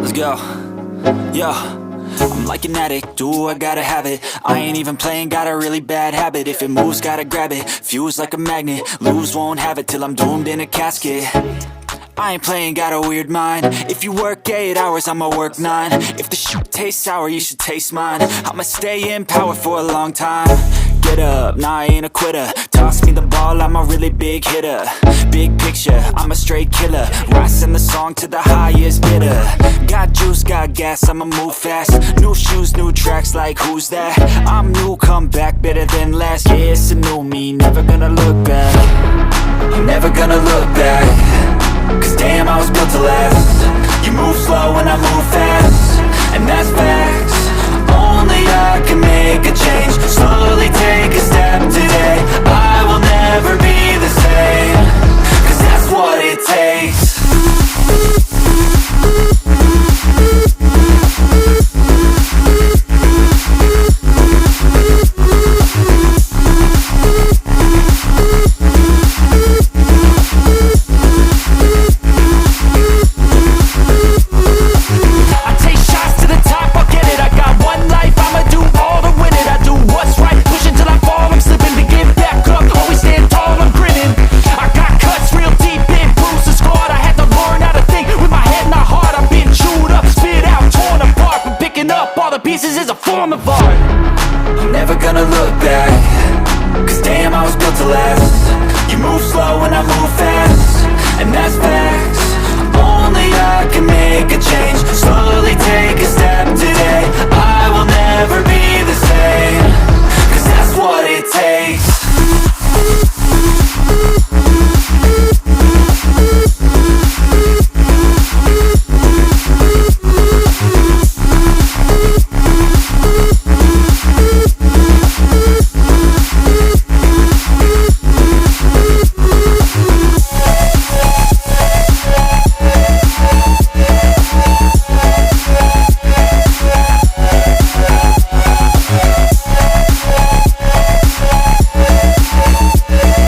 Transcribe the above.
Let's go. Yo, I'm like an addict, do I gotta have it. I ain't even playing, got a really bad habit. If it moves, gotta grab it, fuse like a magnet. Lose, won't have it till I'm doomed in a casket. I ain't playing, got a weird mind. If you work 8 hours, I'ma work 9. If the shoot tastes sour, you should taste mine. I'ma stay in power for a long time. Get up, nah, I ain't a quitter. Toss me the ball, I'm a really big hitter. Big picture, I'm a straight killer. Rising the song to the highest bidder. Got juice, got gas, I'ma move fast. New shoes, new tracks, like who's that? I'm new, come back, better than last. Yeah, it's a new me, never gonna look back. I'm never gonna look back. Cause damn, I was built to last. You move slow and I move fast, and that's facts. Only I can make a change. Slowly take a step today. I will never be the same. Cause that's what it takes. Pieces is a form of art. I'm never gonna look back. Cause damn, I was built to last. You move slow and I move fast, and that's facts. Only I can make a change. Slowly take a step to